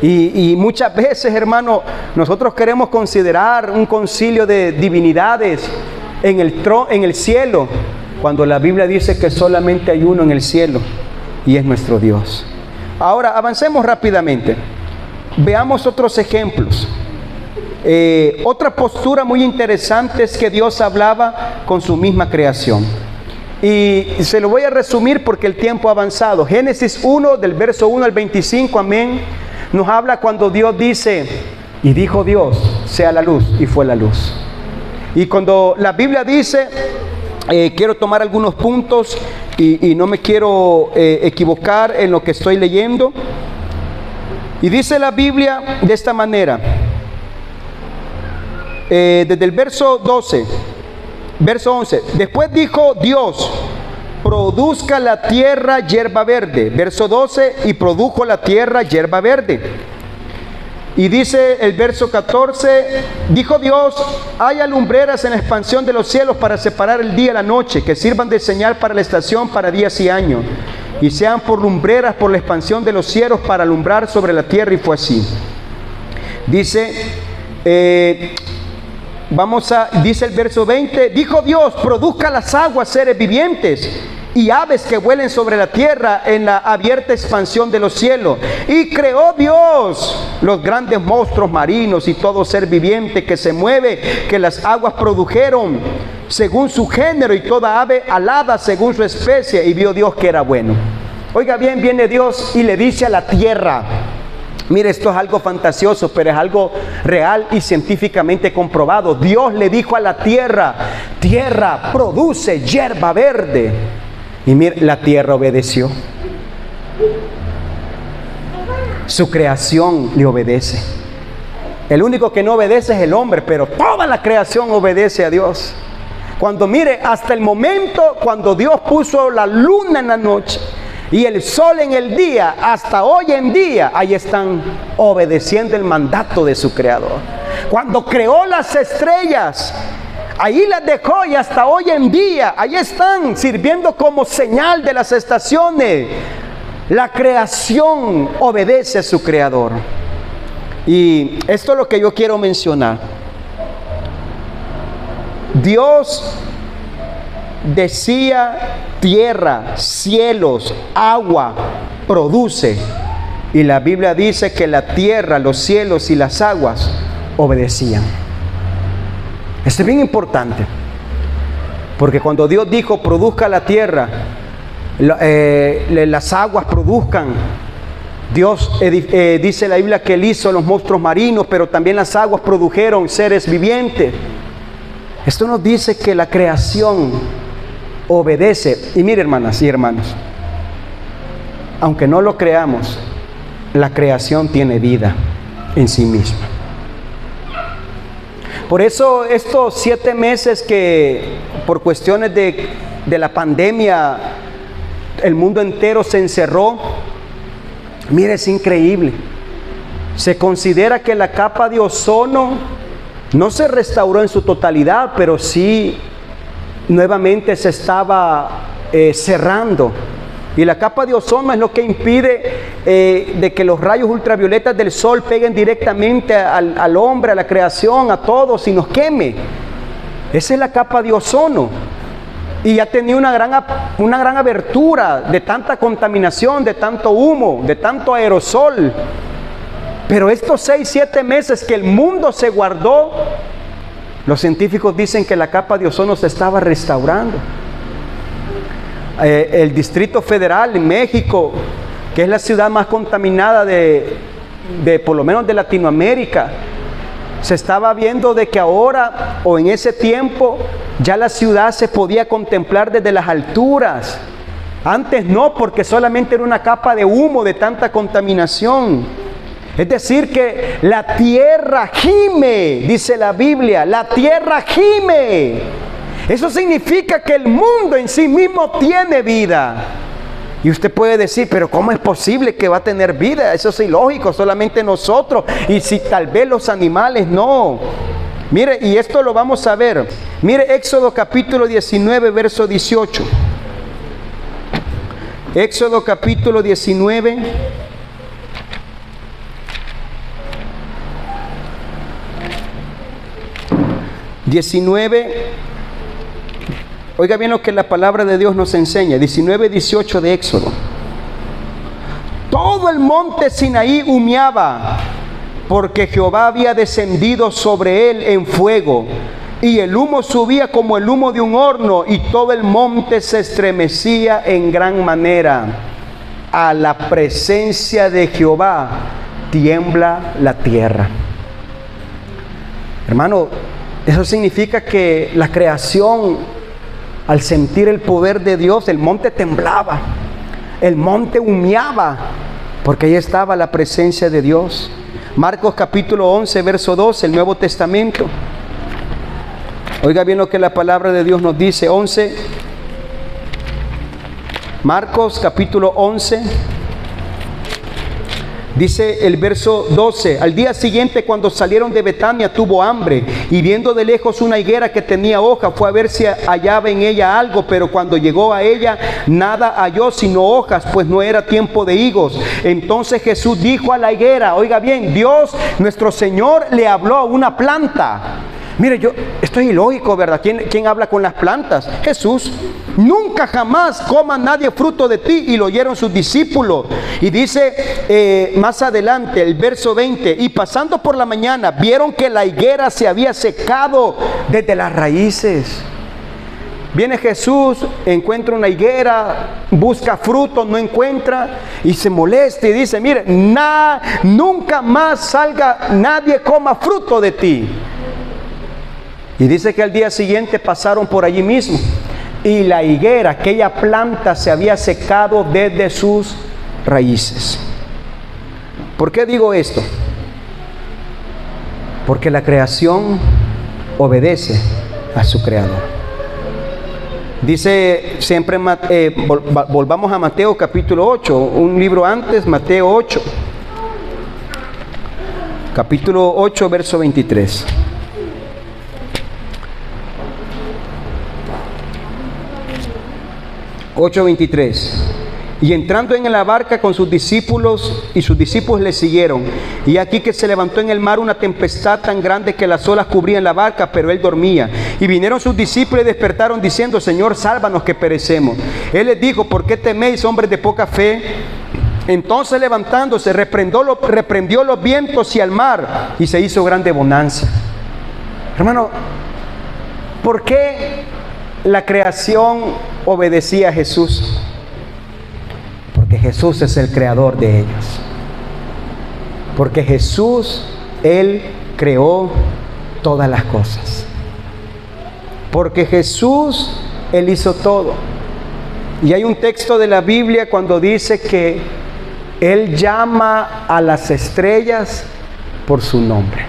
Y muchas veces, hermano, nosotros queremos considerar un concilio de divinidades en el cielo, cuando la Biblia dice que solamente hay uno en el cielo, y es nuestro Dios. Ahora avancemos rápidamente, veamos otros ejemplos. Otra postura muy interesante es que Dios hablaba con su misma creación, y se lo voy a resumir porque el tiempo ha avanzado. Génesis 1, del verso 1 al 25, amén, nos habla cuando Dios dice, y dijo Dios, sea la luz, y fue la luz. Y cuando la Biblia dice, quiero tomar algunos puntos y no me quiero equivocar en lo que estoy leyendo. Y dice la Biblia de esta manera, desde el verso 12, verso 11. Después dijo Dios, produzca la tierra hierba verde. Verso 12, y produjo la tierra hierba verde. Y dice el verso 14, dijo Dios, haya lumbreras en la expansión de los cielos para separar el día y la noche, que sirvan de señal para la estación, para días y años, y sean por lumbreras por la expansión de los cielos para alumbrar sobre la tierra. Y fue así. Dice, dice el verso 20, dijo Dios, produzca las aguas seres vivientes y aves que vuelen sobre la tierra en la abierta expansión de los cielos. Y creó Dios los grandes monstruos marinos y todo ser viviente que se mueve, que las aguas produjeron según su género, y toda ave alada según su especie. Y vio Dios que era bueno. Oiga bien, viene Dios y le dice a la tierra, mire, esto es algo fantasioso, pero es algo real y científicamente comprobado. Dios le dijo a la tierra, tierra, produce hierba verde. Y mire, la tierra obedeció. Su creación le obedece. El único que no obedece es el hombre, pero toda la creación obedece a Dios. Cuando mire, hasta el momento cuando Dios puso la luna en la noche y el sol en el día, hasta hoy en día, ahí están obedeciendo el mandato de su creador. Cuando creó las estrellas, ahí las dejó, y hasta hoy en día ahí están sirviendo como señal de las estaciones. La creación obedece a su creador. Y esto es lo que yo quiero mencionar. Dios decía: tierra, cielos, agua, produce. Y la Biblia dice que la tierra, los cielos y las aguas obedecían. Esto es bien importante, porque cuando Dios dijo: produzca la tierra, las aguas produzcan. Dios dice la Biblia que Él hizo los monstruos marinos, pero también las aguas produjeron seres vivientes. Esto nos dice que la creación obedece. Y mire, hermanas y hermanos, aunque no lo creamos, la creación tiene vida en sí misma. Por eso estos 7 meses que por cuestiones de la pandemia el mundo entero se encerró, mire, es increíble. Se considera que la capa de ozono no se restauró en su totalidad, pero sí nuevamente se estaba cerrando. Y la capa de ozono es lo que impide de que los rayos ultravioletas del sol peguen directamente al hombre, a la creación, a todos, y nos queme. Esa es la capa de ozono. Y ha tenido una gran abertura de tanta contaminación, de tanto humo, de tanto aerosol. Pero estos 6, 7 meses que el mundo se guardó, los científicos dicen que la capa de ozono se estaba restaurando. El Distrito Federal en México, que es la ciudad más contaminada de por lo menos de Latinoamérica, se estaba viendo de que ahora, o en ese tiempo, ya la ciudad se podía contemplar desde las alturas. Antes no, porque solamente era una capa de humo de tanta contaminación. Es decir, que la tierra gime, dice la Biblia, la tierra gime. Eso significa que el mundo en sí mismo tiene vida. Y usted puede decir: pero ¿cómo es posible que va a tener vida? Eso es ilógico, solamente nosotros. Y si tal vez los animales no. Mire, y esto lo vamos a ver. Mire Éxodo capítulo 19, verso 18. Éxodo capítulo 19. Oiga bien lo que la palabra de Dios nos enseña. 19, 18 de Éxodo. Todo el monte Sinaí humeaba, porque Jehová había descendido sobre él en fuego, y el humo subía como el humo de un horno, y todo el monte se estremecía en gran manera. A la presencia de Jehová tiembla la tierra. Hermano, eso significa que la creación, al sentir el poder de Dios, el monte temblaba, el monte humeaba, porque ahí estaba la presencia de Dios. Marcos capítulo 11, verso 12, el Nuevo Testamento. Oiga bien lo que la palabra de Dios nos dice. 11, Marcos capítulo 11. Dice el verso 12: al día siguiente, cuando salieron de Betania, tuvo hambre, y viendo de lejos una higuera que tenía hoja, fue a ver si hallaba en ella algo, pero cuando llegó a ella, nada halló sino hojas, pues no era tiempo de higos. Entonces Jesús dijo a la higuera, oiga bien, Dios nuestro Señor le habló a una planta. Mire, esto es ilógico, ¿verdad? ¿Quién habla con las plantas? Jesús. Nunca jamás coma nadie fruto de ti. Y lo oyeron sus discípulos. Y dice más adelante, el verso 20: y pasando por la mañana, vieron que la higuera se había secado desde las raíces. Viene Jesús, encuentra una higuera, busca fruto, no encuentra, y se molesta y dice: mire, nunca más salga, nadie coma fruto de ti. Y dice que al día siguiente pasaron por allí mismo, y la higuera, aquella planta, se había secado desde sus raíces. ¿Por qué digo esto? Porque la creación obedece a su creador. Dice siempre, volvamos a Mateo capítulo 8, un libro antes, Mateo 8, capítulo 8, verso 23. Y entrando en la barca con sus discípulos, y sus discípulos le siguieron. Y aquí que se levantó en el mar una tempestad tan grande que las olas cubrían la barca, pero él dormía. Y vinieron sus discípulos y despertaron diciendo: Señor, sálvanos que perecemos. Él les dijo: ¿por qué teméis, hombres de poca fe? Entonces levantándose, reprendió los vientos y al mar, y se hizo grande bonanza. Hermano, ¿por qué la creación obedecía a Jesús? Porque Jesús es el creador de ellos. Porque Jesús, Él creó todas las cosas. Porque Jesús, Él hizo todo. Y hay un texto de la Biblia cuando dice que Él llama a las estrellas por su nombre.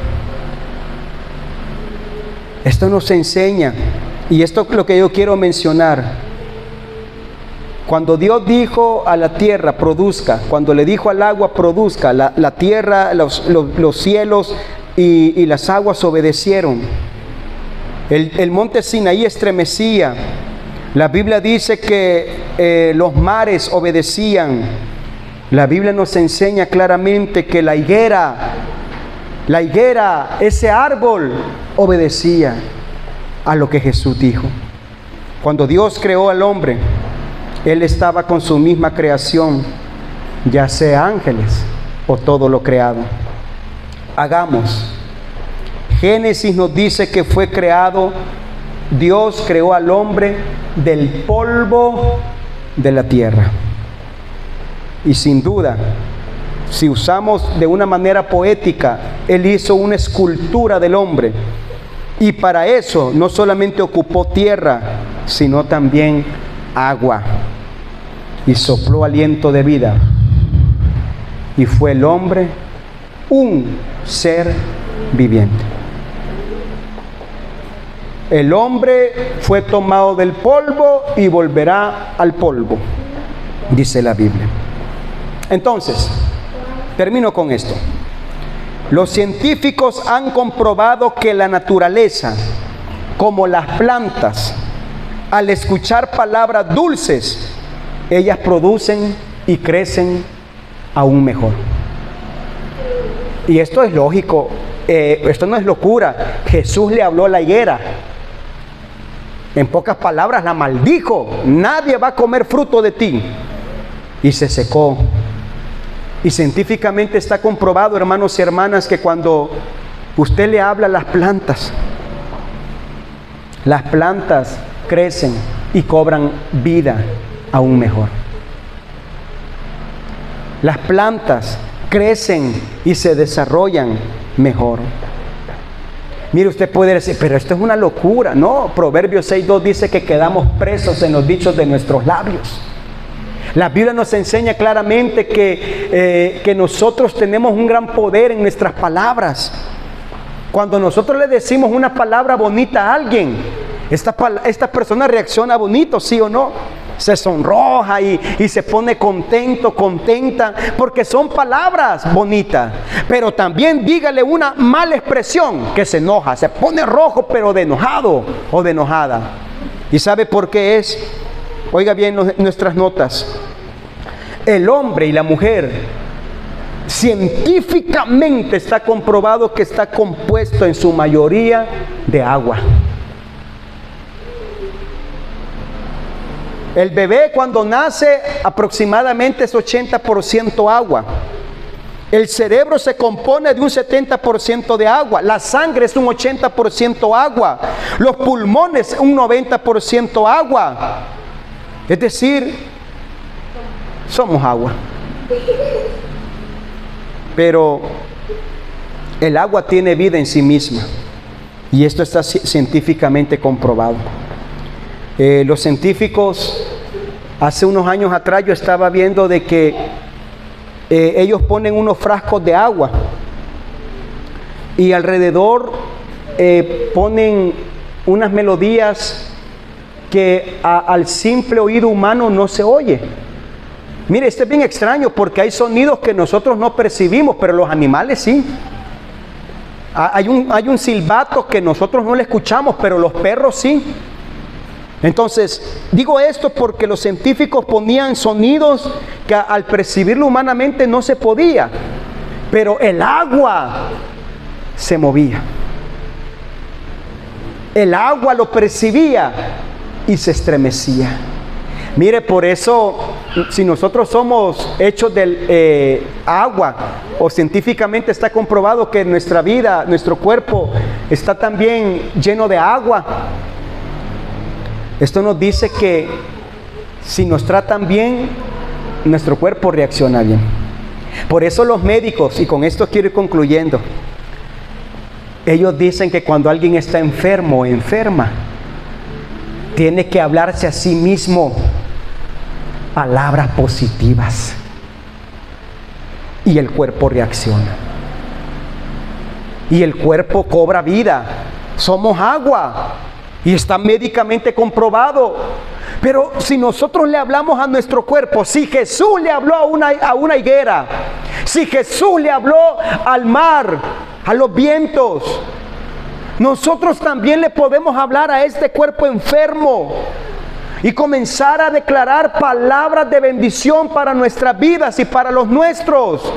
Esto nos enseña, y esto es lo que yo quiero mencionar. Cuando Dios dijo a la tierra: produzca, cuando le dijo al agua: produzca, la tierra, los cielos y las aguas obedecieron. El monte Sinaí estremecía. La Biblia dice que los mares obedecían. La Biblia nos enseña claramente que la higuera, ese árbol, obedecía a lo que Jesús dijo. Cuando Dios creó al hombre, Él estaba con su misma creación, ya sea ángeles o todo lo creado. Hagamos. Génesis nos dice que fue creado, Dios creó al hombre del polvo de la tierra. Y sin duda, si usamos de una manera poética, Él hizo una escultura del hombre. Y para eso no solamente ocupó tierra, sino también agua. Y sopló aliento de vida. Y fue el hombre un ser viviente. El hombre fue tomado del polvo y volverá al polvo, dice la Biblia. Entonces, termino con esto. Los científicos han comprobado que la naturaleza, como las plantas, al escuchar palabras dulces, ellas producen y crecen aún mejor. Y esto es lógico, esto no es locura. Jesús le habló a la higuera. En pocas palabras la maldijo: nadie va a comer fruto de ti. Y se secó. Y científicamente está comprobado, hermanos y hermanas, que cuando usted le habla a las plantas crecen y cobran vida aún mejor. Las plantas crecen y se desarrollan mejor. Mire, usted puede decir: pero esto es una locura. No, Proverbios 6:2 dice que quedamos presos en los dichos de nuestros labios. La Biblia nos enseña claramente que nosotros tenemos un gran poder en nuestras palabras. Cuando nosotros le decimos una palabra bonita a alguien, esta persona reacciona bonito, ¿sí o no? Se sonroja y se pone contento, contenta, porque son palabras bonitas. Pero también dígale una mala expresión, que se enoja, se pone rojo, pero de enojado o de enojada. ¿Y sabe por qué es? Oiga bien nuestras notas. El hombre y la mujer, científicamente está comprobado que está compuesto en su mayoría de agua. El bebé cuando nace aproximadamente es 80% agua. El cerebro se compone de un 70% de agua. La sangre es un 80% agua. Los pulmones un 90% agua. Es decir, somos agua. Pero el agua tiene vida en sí misma. Y esto está científicamente comprobado. Los científicos, hace unos años atrás yo estaba viendo de que ellos ponen unos frascos de agua y alrededor ponen unas melodías que al simple oído humano no se oye. Mire, esto es bien extraño porque hay sonidos que nosotros no percibimos, pero los animales sí. Hay un silbato que nosotros no le escuchamos, pero los perros sí. Entonces, digo esto porque los científicos ponían sonidos que al percibirlo humanamente no se podía, pero el agua se movía. El agua lo percibía y se estremecía. Mire, por eso, si nosotros somos hechos del agua, o científicamente está comprobado que nuestra vida, nuestro cuerpo está también lleno de agua. Esto nos dice que si nos tratan bien, nuestro cuerpo reacciona bien. Por eso los médicos, y con esto quiero ir concluyendo, ellos dicen que cuando alguien está enfermo o enferma, tiene que hablarse a sí mismo palabras positivas y el cuerpo reacciona y el cuerpo cobra vida. Somos agua y está médicamente comprobado. Pero si nosotros le hablamos a nuestro cuerpo, si Jesús le habló a una higuera, si Jesús le habló al mar, a los vientos, nosotros también le podemos hablar a este cuerpo enfermo y comenzar a declarar palabras de bendición para nuestras vidas y para los nuestros.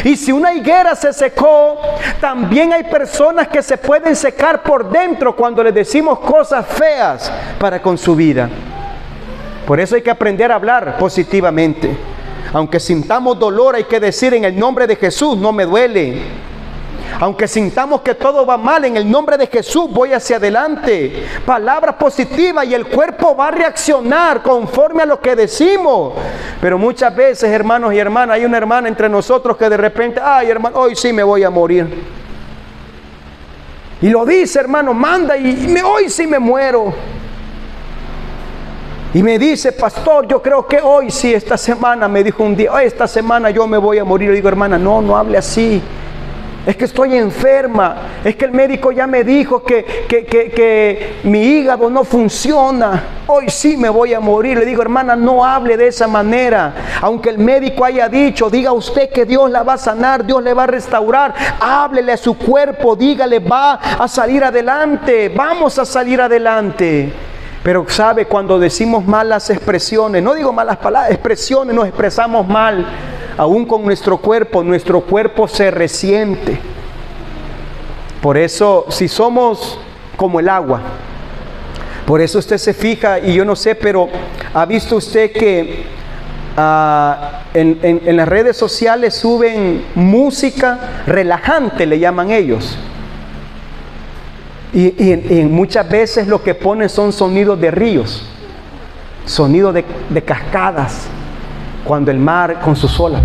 Y si una higuera se secó, también hay personas que se pueden secar por dentro cuando les decimos cosas feas para con su vida. Por eso hay que aprender a hablar positivamente. Aunque sintamos dolor, hay que decir: en el nombre de Jesús no me duele. Aunque sintamos que todo va mal, en el nombre de Jesús voy hacia adelante. Palabras positivas y el cuerpo va a reaccionar conforme a lo que decimos. Pero muchas veces, hermanos y hermanas, hay una hermana entre nosotros que de repente: ay, hermano, hoy sí me voy a morir. Y lo dice, hermano, manda hoy sí me muero. Y me dice: pastor, yo creo que hoy sí, esta semana, me dijo un día, esta semana yo me voy a morir. Le digo: hermana, no hable así. Es que estoy enferma, es que el médico ya me dijo que mi hígado no funciona, hoy sí me voy a morir. Le digo: hermana, no hable de esa manera. Aunque el médico haya dicho, diga usted que Dios la va a sanar, Dios le va a restaurar. Háblele a su cuerpo, dígale: va a salir adelante, vamos a salir adelante. Pero sabe, cuando decimos malas expresiones, no digo malas palabras, expresiones, nos expresamos mal, aún con nuestro cuerpo se resiente. Por eso, si somos como el agua, por eso usted se fija, y yo no sé, pero ¿ha visto usted que en las redes sociales suben música relajante, le llaman ellos? Y muchas veces lo que ponen son sonidos de ríos, sonidos de cascadas, cuando el mar con sus olas.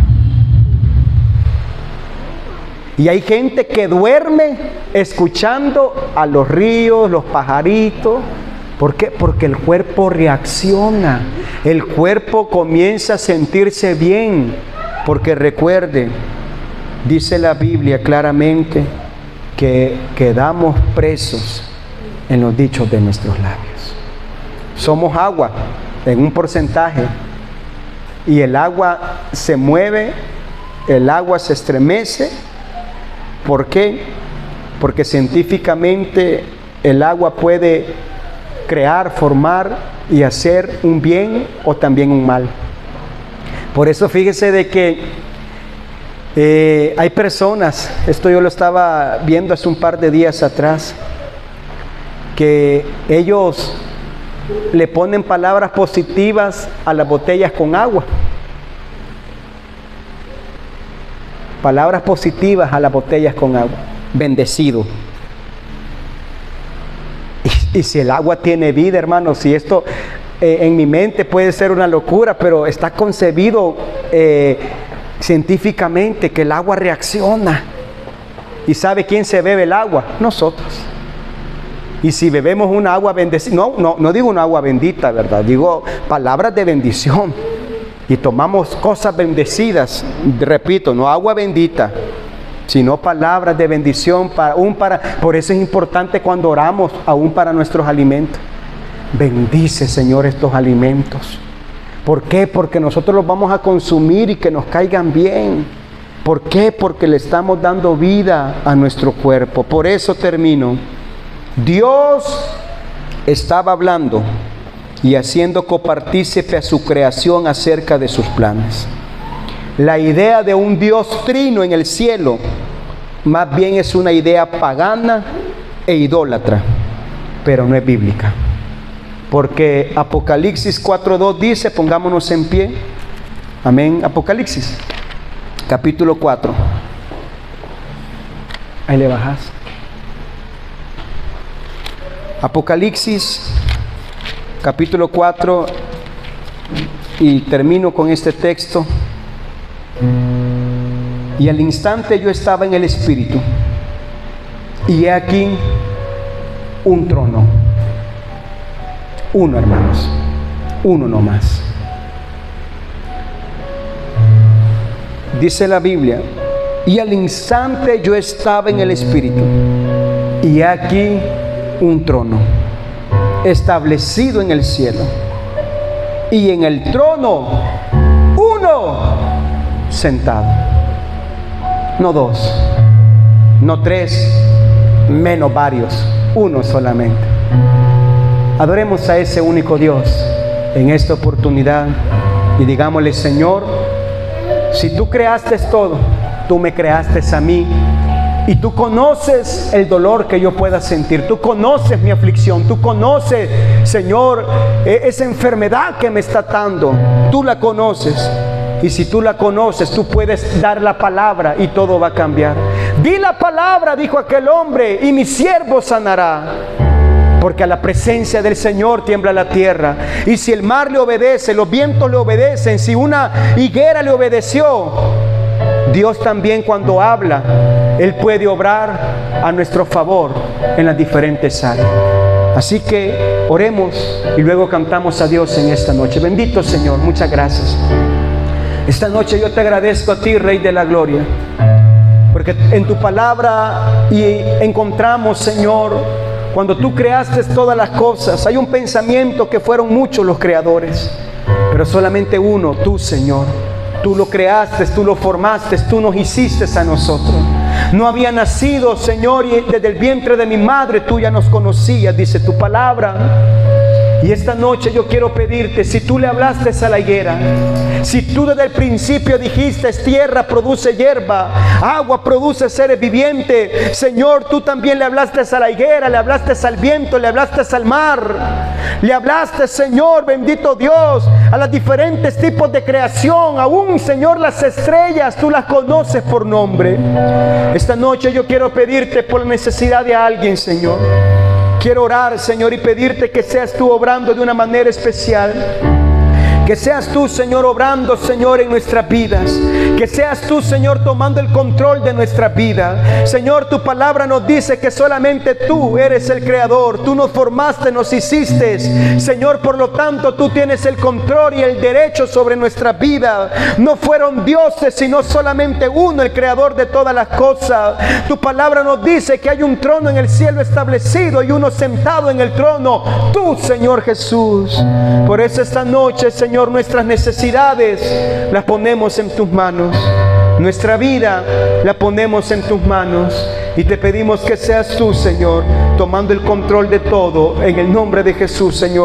Y hay gente que duerme escuchando a los ríos, los pajaritos. ¿Por qué? Porque el cuerpo reacciona, el cuerpo comienza a sentirse bien. Porque recuerde, dice la Biblia claramente, que quedamos presos en los dichos de nuestros labios. Somos agua en un porcentaje, y el agua se mueve, el agua se estremece. ¿Por qué? Porque científicamente el agua puede crear, formar y hacer un bien o también un mal. Por eso fíjese de que hay personas, esto yo lo estaba viendo hace un par de días atrás, que ellos le ponen palabras positivas a las botellas con agua. Palabras positivas a las botellas con agua. Bendecido. Y si el agua tiene vida, hermanos, si esto en mi mente puede ser una locura, pero está concebido científicamente que el agua reacciona. ¿Y sabe quién se bebe el agua? Nosotros. Y si bebemos una agua bendecida, no digo una agua bendita, ¿verdad? Digo palabras de bendición. Y tomamos cosas bendecidas, repito, no agua bendita, sino palabras de bendición por eso es importante cuando oramos, aún para nuestros alimentos. Bendice, Señor, estos alimentos. ¿Por qué? Porque nosotros los vamos a consumir y que nos caigan bien. ¿Por qué? Porque le estamos dando vida a nuestro cuerpo. Por eso termino. Dios estaba hablando y haciendo copartícipe a su creación acerca de sus planes. La idea de un Dios trino en el cielo más bien es una idea pagana e idólatra, pero no es bíblica. Porque Apocalipsis 4:2 dice, pongámonos en pie. Amén. Apocalipsis, capítulo 4. Ahí le bajas. Apocalipsis, capítulo 4, y termino con este texto. Y al instante yo estaba en el Espíritu, y he aquí un trono. Uno, hermanos, uno no más. Dice la Biblia, y al instante yo estaba en el Espíritu, y he aquí un trono establecido en el cielo, y en el trono uno sentado. No dos, no tres, menos varios, uno solamente. Adoremos a ese único Dios en esta oportunidad y digámosle: Señor, si tú creaste todo, tú me creaste a mí, y tú conoces el dolor que yo pueda sentir, tú conoces mi aflicción, tú conoces, Señor, esa enfermedad que me está atando, tú la conoces. Y si tú la conoces, tú puedes dar la palabra y todo va a cambiar. Di la palabra, dijo aquel hombre, y mi siervo sanará. Porque a la presencia del Señor tiembla la tierra. Y si el mar le obedece, los vientos le obedecen, si una higuera le obedeció, Dios también, cuando habla, Él puede obrar a nuestro favor en las diferentes áreas. Así que oremos y luego cantamos a Dios en esta noche. Bendito Señor, muchas gracias. Esta noche yo te agradezco a ti, Rey de la Gloria, porque en tu palabra y encontramos, Señor, cuando tú creaste todas las cosas, hay un pensamiento que fueron muchos los creadores, pero solamente uno, tú, Señor. Tú lo creaste, tú lo formaste, tú nos hiciste a nosotros. No había nacido, Señor, y desde el vientre de mi madre tú ya nos conocías, dice tu palabra. Y esta noche yo quiero pedirte, si tú le hablaste a la higuera, si tú desde el principio dijiste: tierra produce hierba, agua produce seres vivientes, Señor, tú también le hablaste a la higuera, le hablaste al viento, le hablaste al mar, le hablaste, Señor, bendito Dios, a los diferentes tipos de creación, aún, Señor, las estrellas, tú las conoces por nombre. Esta noche yo quiero pedirte por la necesidad de alguien, Señor. Quiero orar, Señor, y pedirte que seas tú obrando de una manera especial. Que seas tú, Señor, obrando, Señor, en nuestras vidas. Que seas tú, Señor, tomando el control de nuestra vida. Señor, tu palabra nos dice que solamente tú eres el creador. Tú nos formaste, nos hiciste. Señor, por lo tanto, tú tienes el control y el derecho sobre nuestra vida. No fueron dioses, sino solamente uno, el creador de todas las cosas. Tu palabra nos dice que hay un trono en el cielo establecido y uno sentado en el trono. Tú, Señor Jesús. Por eso esta noche, Señor, nuestras necesidades las ponemos en tus manos. Nuestra vida la ponemos en tus manos. Y te pedimos que seas tú, Señor, tomando el control de todo. En el nombre de Jesús, Señor.